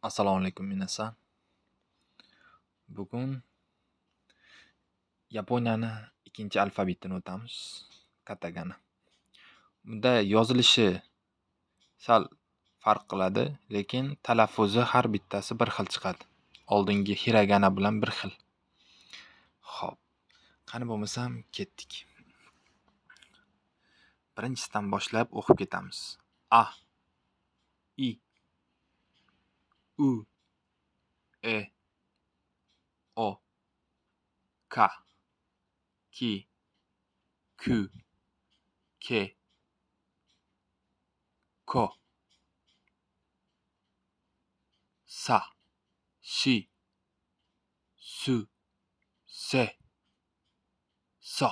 Assalomu alaykum minasan. Bugun Yaponiyani ikkinchi alfavitini o'tamiz. Katagana. Bunda yozilishi sal farq qiladi, lekin talaffuzi har bittasi bir xil chiqadi. Oldingi hiragana bilan bir xil. Xo'p, qani bo'lmasam ketdik. Birinchisidan boshlab o'qib ketamiz. A, I, U, E, O, K, Ki, Ku, Ke, Ko, Sa, Shi, Su, Se, So,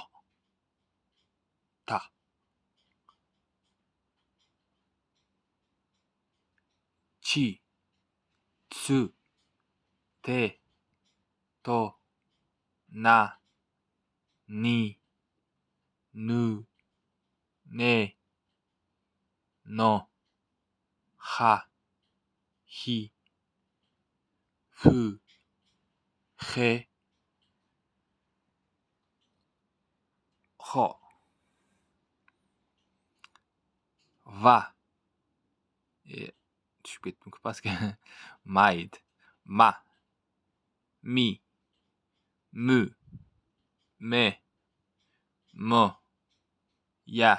Ta, Chi, Tsu, Te, To, Na, Ni, Nu, Ne, No, Ha, Hi, Fu, He, Ho, Va, tushib ketdim pastga. Maid, Ma, Mi, Mu, Me, Mo, Ya,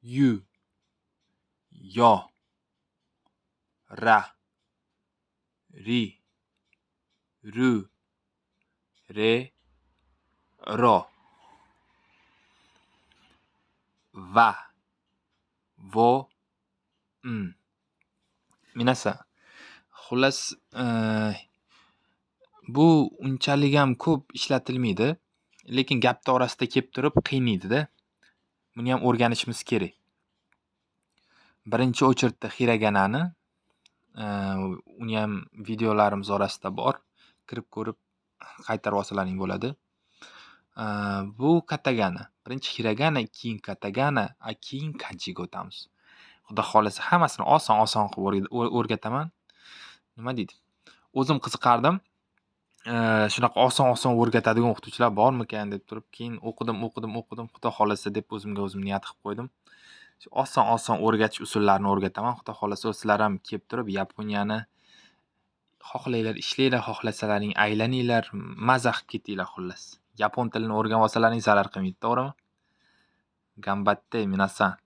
Yu, Yo, Ra, Ri, Ru, Re, Ro, Va, Vo, Minasan. Xullas, bu unchalik ham ko'p ishlatilmaydi, lekin gapni orasida kelib turib qiynaydi-da. Buni ham o'rganishimiz kerak. Birinchi o'chirtda hiraganani, uni ham videolarimiz orasida bor. Kirib ko'rib qaytarib olsalaring bo'ladi. Bu katagana. Birinchi hiragana, keyin katagana, keyin kanjiga o'tamiz. Xudo xolasa hammasini oson qilib o'rgataman. Nima deydi? O'zim qiziqardim. Shunaqa oson o'rgatadigan o'qituvchilar bormikan deb turib, keyin o'qidim. Xudo xolasa deb o'zimga o'zim niyat qilib qo'ydim. Oson o'rgatish usullarini o'rgataman. Xudo xolasa sizlar ham kelib turib Yaponiyani xohlanglar ishlanglar, xohlasalaring aylaninglar, maza qilib ketinglar xullas. Yapon tilini o'rganib olsalaring zarar qilmaydi, to'g'rimi? Gambatte minasan.